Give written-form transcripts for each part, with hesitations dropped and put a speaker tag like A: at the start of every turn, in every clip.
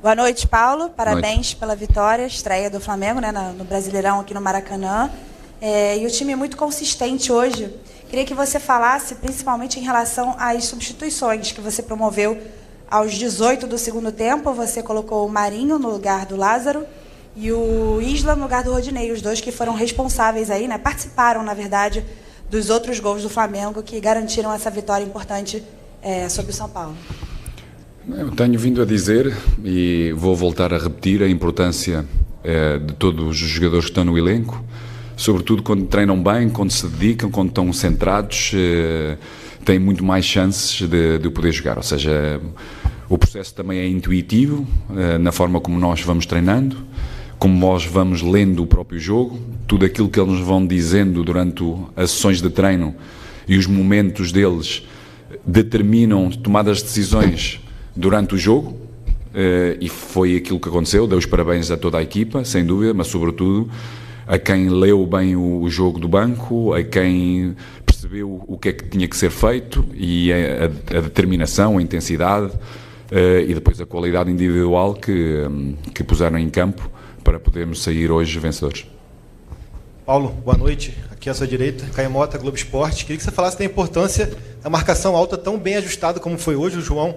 A: Boa noite, Paulo. Parabéns pela vitória, estreia do Flamengo, né, no Brasileirão aqui no Maracanã. E o time é muito consistente hoje. Queria que você falasse, principalmente em relação às substituições que você promoveu aos 18 do segundo tempo. Você colocou o Marinho no lugar do Lázaro e o Isla no lugar do Rodinei, os dois que foram responsáveis aí, né, participaram, na verdade, dos outros gols do Flamengo que garantiram essa vitória importante sobre o São Paulo.
B: Eu tenho vindo a dizer, e vou voltar a repetir, a importância de todos os jogadores que estão no elenco, sobretudo quando treinam bem, quando se dedicam, quando estão centrados, têm muito mais chances de poder jogar. Ou seja, o processo também é intuitivo, na forma como nós vamos treinando, como nós vamos lendo o próprio jogo, tudo aquilo que eles nos vão dizendo durante as sessões de treino e os momentos deles determinam tomadas de decisões durante o jogo, e foi aquilo que aconteceu. Dei os parabéns a toda a equipa, sem dúvida, mas sobretudo a quem leu bem o jogo do banco, a quem percebeu o que é que tinha que ser feito, e a determinação, a intensidade e depois a qualidade individual que puseram em campo para podermos sair hoje vencedores.
C: Paulo, boa noite. Aqui à sua direita, Caio Mota, Globo Esporte. Queria que você falasse da importância da marcação alta tão bem ajustada como foi hoje. O João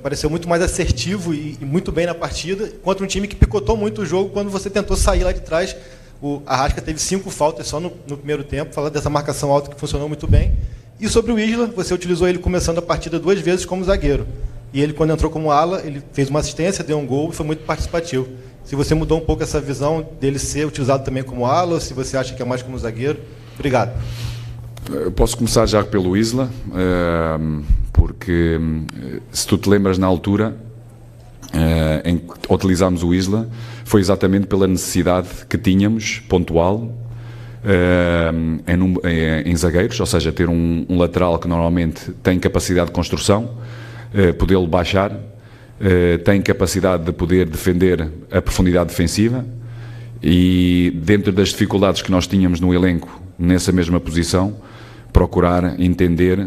C: pareceu muito mais assertivo e muito bem na partida, contra um time que picotou muito o jogo quando você tentou sair lá de trás. O Arrasca teve 5 faltas só no primeiro tempo, falando dessa marcação alta que funcionou muito bem. E sobre o Isla, você utilizou ele começando a partida 2 vezes como zagueiro. E ele, quando entrou como ala, ele fez uma assistência, deu um gol e foi muito participativo. Se você mudou um pouco essa visão dele ser utilizado também como ala, ou se você acha que é mais como zagueiro. Obrigado.
B: Eu posso começar já pelo Isla, porque se tu te lembras na altura em que utilizámos o Isla, foi exatamente pela necessidade que tínhamos, pontual, em zagueiros, ou seja, ter um lateral que normalmente tem capacidade de construção, podê-lo baixar, tem capacidade de poder defender a profundidade defensiva, e dentro das dificuldades que nós tínhamos no elenco, nessa mesma posição, procurar entender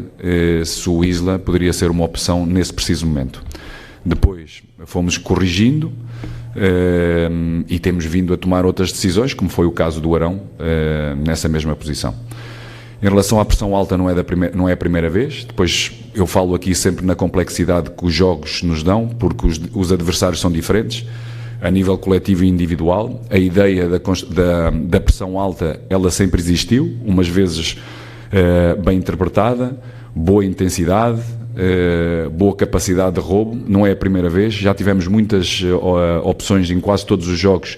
B: se o Isla poderia ser uma opção nesse preciso momento. Depois fomos corrigindo e temos vindo a tomar outras decisões, como foi o caso do Arão, nessa mesma posição. Em relação à pressão alta, não é a primeira vez. Depois eu falo aqui sempre na complexidade que os jogos nos dão, porque os adversários são diferentes, a nível coletivo e individual. A ideia da pressão alta, ela sempre existiu, umas vezes bem interpretada, boa intensidade, boa capacidade de roubo. Não é a primeira vez, já tivemos muitas opções em quase todos os jogos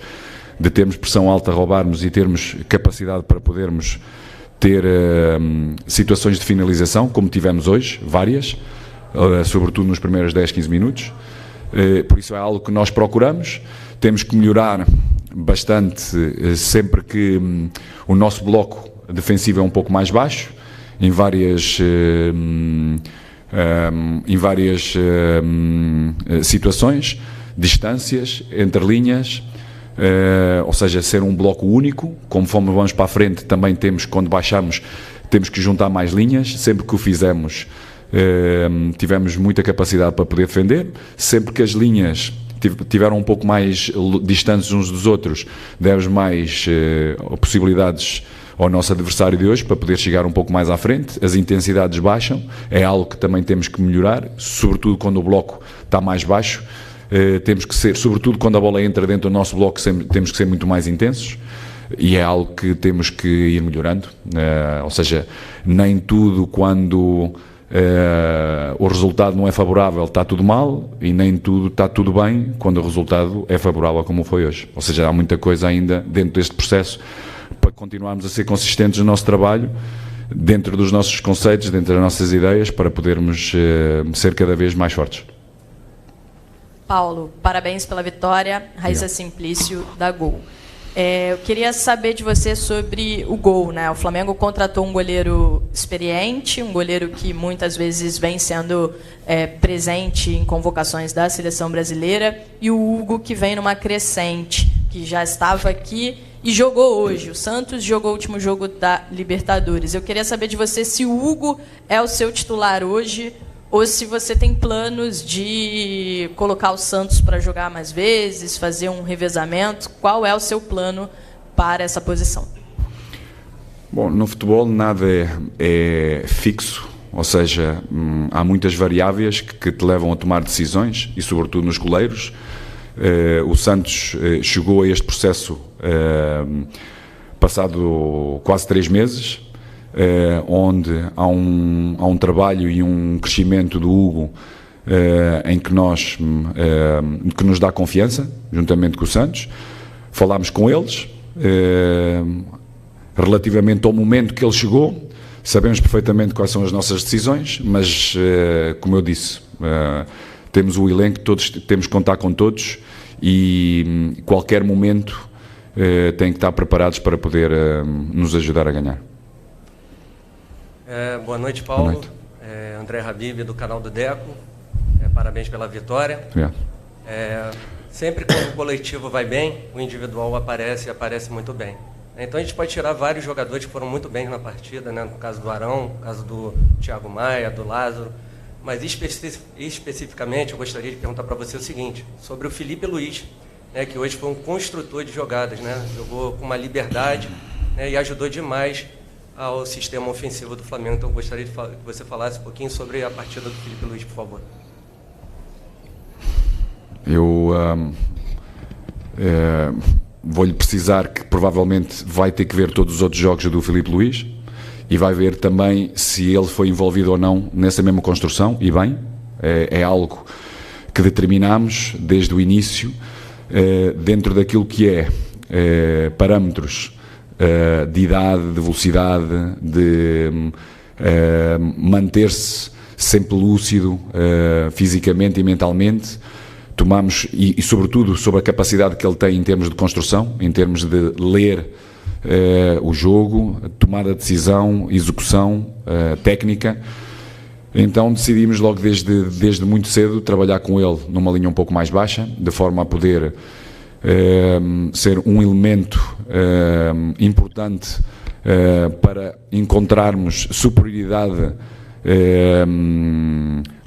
B: de termos pressão alta, roubarmos e termos capacidade para podermos ter situações de finalização, como tivemos hoje, várias, sobretudo nos primeiros 10, 15 minutos. Por isso é algo que nós procuramos. Temos que melhorar bastante sempre que o nosso bloco defensivo é um pouco mais baixo, em várias situações, distâncias, entre linhas, ou seja, ser um bloco único. Conforme vamos para a frente, também temos, quando baixamos, temos que juntar mais linhas. Sempre que o fizemos, tivemos muita capacidade para poder defender. Sempre que as linhas tiveram um pouco mais distantes uns dos outros, demos mais possibilidades ao nosso adversário de hoje para poder chegar um pouco mais à frente. As intensidades baixam, é algo que também temos que melhorar, sobretudo quando o bloco está mais baixo. Temos que ser, sobretudo quando a bola entra dentro do nosso bloco, temos que ser muito mais intensos, e é algo que temos que ir melhorando. Ou seja, nem tudo quando o resultado não é favorável está tudo mal, e nem tudo está tudo bem quando o resultado é favorável, como foi hoje. Ou seja, há muita coisa ainda dentro deste processo para continuarmos a ser consistentes no nosso trabalho, dentro dos nossos conceitos, dentro das nossas ideias, para podermos ser cada vez mais fortes.
D: Paulo, parabéns pela vitória. Raíssa Simplício, da Gol. Eu queria saber de você sobre o gol, né? O Flamengo contratou um goleiro experiente, um goleiro que muitas vezes vem sendo presente em convocações da seleção brasileira, e o Hugo, que vem numa crescente, que já estava aqui e jogou hoje. O Santos jogou o último jogo da Libertadores. Eu queria saber de você se o Hugo é o seu titular hoje, ou se você tem planos de colocar o Santos para jogar mais vezes, fazer um revezamento. Qual é o seu plano para essa posição?
B: Bom, no futebol nada é fixo, ou seja, há muitas variáveis que te levam a tomar decisões, e sobretudo nos goleiros. O Santos chegou a este processo passado quase 3 meses, onde há um trabalho e um crescimento do Hugo em que que nos dá confiança, juntamente com o Santos. Falámos com eles relativamente ao momento que ele chegou. Sabemos perfeitamente quais são as nossas decisões, mas, como eu disse, temos o elenco, temos que contar com todos, e qualquer momento têm que estar preparados para poder nos ajudar a ganhar.
E: Boa noite, Paulo.
B: Boa noite.
E: André Habib, do canal do Deco. Parabéns pela vitória. Sempre quando o coletivo vai bem, o individual aparece muito bem. Então a gente pode tirar vários jogadores que foram muito bem na partida, né? No caso do Arão, no caso do Thiago Maia, do Lázaro. Mas especificamente eu gostaria de perguntar para você o seguinte, sobre o Felipe Luiz, né, que hoje foi um construtor de jogadas, né? Jogou com uma liberdade, né, e ajudou demais ao sistema ofensivo do Flamengo. Então eu gostaria que você falasse um pouquinho sobre a partida do Felipe Luiz, por favor.
B: Eu vou-lhe precisar que provavelmente vai ter que ver todos os outros jogos do Felipe Luiz e vai ver também se ele foi envolvido ou não nessa mesma construção, e bem, é algo que determinamos desde o início, dentro daquilo que é parâmetros de idade, de velocidade, de manter-se sempre lúcido fisicamente e mentalmente. Tomamos, e sobretudo sobre a capacidade que ele tem em termos de construção, em termos de ler o jogo, tomada de decisão, execução técnica. Então decidimos logo desde muito cedo trabalhar com ele numa linha um pouco mais baixa, de forma a poder ser um elemento importante para encontrarmos superioridade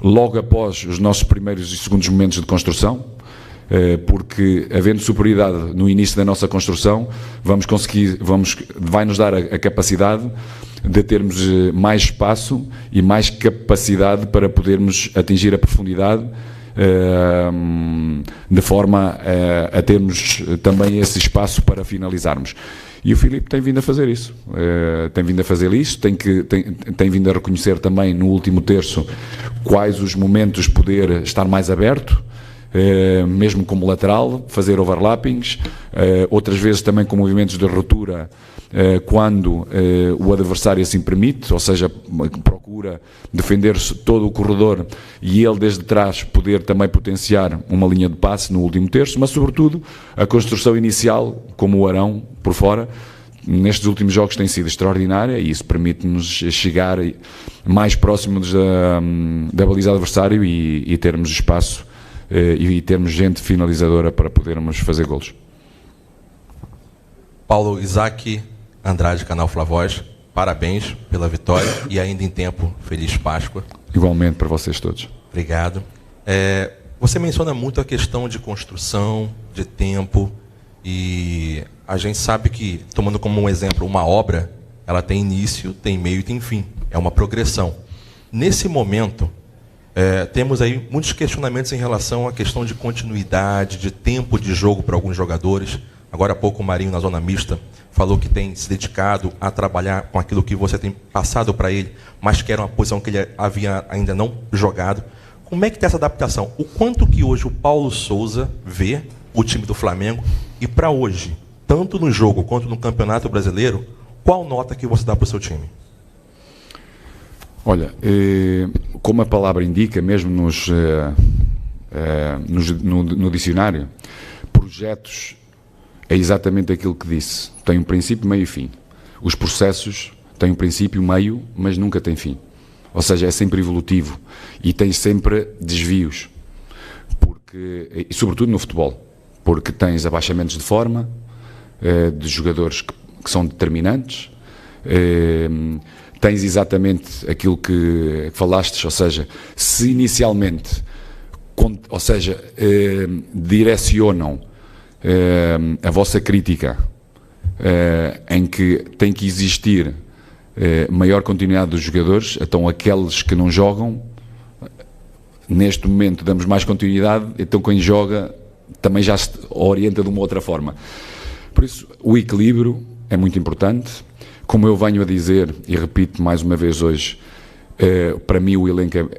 B: logo após os nossos primeiros e segundos momentos de construção, porque havendo superioridade no início da nossa construção, vai-nos dar a capacidade de termos mais espaço e mais capacidade para podermos atingir a profundidade, de forma a termos também esse espaço para finalizarmos. E o Filipe tem vindo a fazer isso, tem vindo a reconhecer também no último terço quais os momentos poder estar mais aberto, mesmo como lateral, fazer overlappings, outras vezes também com movimentos de ruptura, quando o adversário assim permite, ou seja, procura defender-se todo o corredor e ele desde trás poder também potenciar uma linha de passe no último terço, mas sobretudo a construção inicial, como o Arão por fora, nestes últimos jogos tem sido extraordinária, e isso permite-nos chegar mais próximos da baliza adversário e termos espaço e termos gente finalizadora para podermos fazer golos.
F: Paulo, Isaac Andrade, canal Flavoz, parabéns pela vitória e ainda em tempo, feliz Páscoa.
B: Igualmente para vocês todos.
F: Obrigado. Você menciona muito a questão de construção, de tempo, e a gente sabe que, tomando como um exemplo uma obra, ela tem início, tem meio e tem fim. É uma progressão. Nesse momento, temos aí muitos questionamentos em relação à questão de continuidade, de tempo de jogo para alguns jogadores. Agora há pouco o Marinho, na zona mista, falou que tem se dedicado a trabalhar com aquilo que você tem passado para ele, mas que era uma posição que ele havia ainda não jogado. Como é que está essa adaptação? O quanto que hoje o Paulo Souza vê o time do Flamengo, e para hoje, tanto no jogo quanto no Campeonato Brasileiro, qual nota que você dá para o seu time?
B: Olha, como a palavra indica, mesmo no dicionário, projetos é exatamente aquilo que disse. Tem um princípio, meio e fim. Os processos têm um princípio, meio, mas nunca têm fim. Ou seja, é sempre evolutivo e tem sempre desvios. Porque, e sobretudo no futebol, porque tens abaixamentos de forma, de jogadores que são determinantes, tens exatamente aquilo que falaste, ou seja, se inicialmente, direcionam a vossa crítica em que tem que existir maior continuidade dos jogadores, então aqueles que não jogam, neste momento damos mais continuidade, então quem joga também já se orienta de uma outra forma. Por isso, o equilíbrio é muito importante. Como eu venho a dizer, e repito mais uma vez hoje, para mim o elenco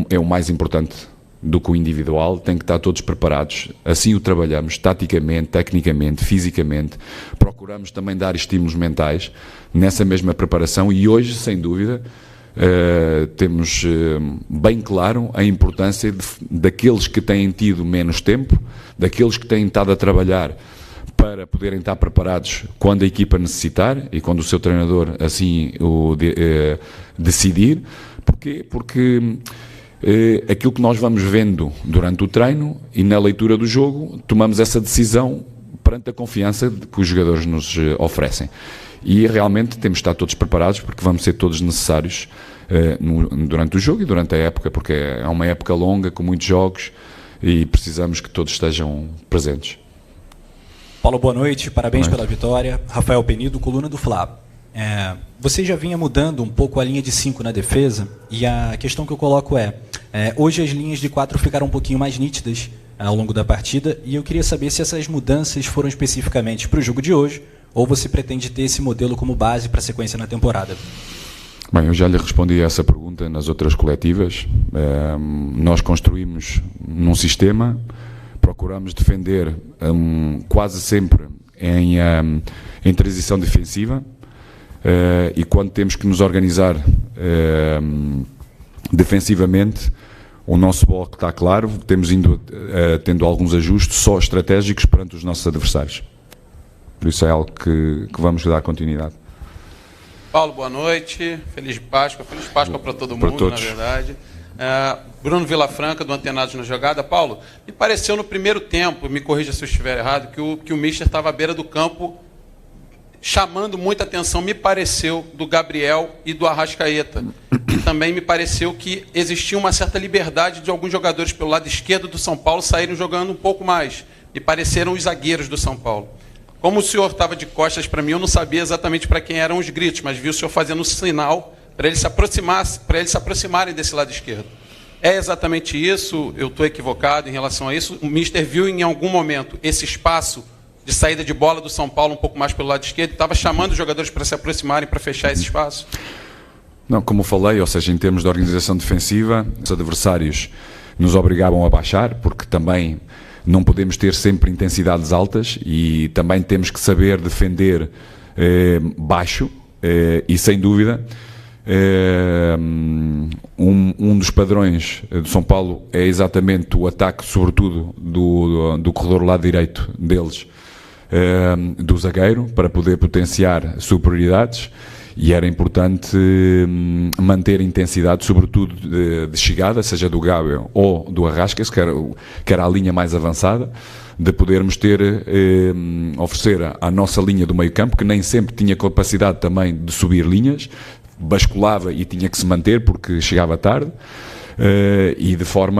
B: é o mais importante do que o individual, tem que estar todos preparados, assim o trabalhamos, taticamente, tecnicamente, fisicamente, procuramos também dar estímulos mentais nessa mesma preparação e hoje, sem dúvida, temos bem claro a importância daqueles que têm tido menos tempo, daqueles que têm estado a trabalhar para poderem estar preparados quando a equipa necessitar e quando o seu treinador assim o decidir. Porquê? Porque aquilo que nós vamos vendo durante o treino e na leitura do jogo, tomamos essa decisão perante a confiança que os jogadores nos oferecem. E realmente temos de estar todos preparados porque vamos ser todos necessários durante o jogo e durante a época, porque é uma época longa, com muitos jogos e precisamos que todos estejam presentes.
G: Paulo, boa noite, parabéns pela vitória. Rafael Penido, coluna do Fla. Você já vinha mudando um pouco a linha de 5 na defesa e a questão que eu coloco hoje as linhas de 4 ficaram um pouquinho mais nítidas ao longo da partida e eu queria saber se essas mudanças foram especificamente para o jogo de hoje ou você pretende ter esse modelo como base para a sequência na temporada.
B: Bem, eu já lhe respondi a essa pergunta nas outras coletivas. Nós construímos num sistema, procuramos defender quase sempre em transição defensiva e quando temos que nos organizar defensivamente, o nosso bloco está claro, temos tendo alguns ajustes só estratégicos perante os nossos adversários. Por isso é algo que vamos dar continuidade.
H: Paulo, boa noite, feliz Páscoa para todo mundo,
B: todos.
H: Na verdade. Bruno Vilafranca, do Antenados na Jogada. Paulo, me pareceu no primeiro tempo, me corrija se eu estiver errado, que o Mister estava à beira do campo chamando muita atenção, me pareceu, do Gabriel e do Arrascaeta. E também me pareceu que existia uma certa liberdade de alguns jogadores pelo lado esquerdo do São Paulo saírem jogando um pouco mais. Me pareceram os zagueiros do São Paulo. Como o senhor estava de costas para mim, eu não sabia exatamente para quem eram os gritos, mas vi o senhor fazendo um sinal para eles se aproximarem desse lado esquerdo. É exatamente isso? Eu estou equivocado em relação a isso? O Mister viu em algum momento esse espaço de saída de bola do São Paulo um pouco mais pelo lado esquerdo, estava chamando os jogadores para se aproximarem, para fechar esse espaço?
B: Não, como falei, ou seja, em termos de organização defensiva, os adversários nos obrigavam a baixar, porque também não podemos ter sempre intensidades altas e também temos que saber defender baixo e, sem dúvida, um dos padrões do São Paulo é exatamente o ataque, sobretudo, do corredor lado direito deles, do zagueiro, para poder potenciar superioridades. E era importante manter a intensidade, sobretudo de chegada, seja do Gabriel ou do Arrascaeta, que era a linha mais avançada, de podermos oferecer à nossa linha do meio campo, que nem sempre tinha capacidade também de subir linhas, basculava e tinha que se manter porque chegava tarde, e de forma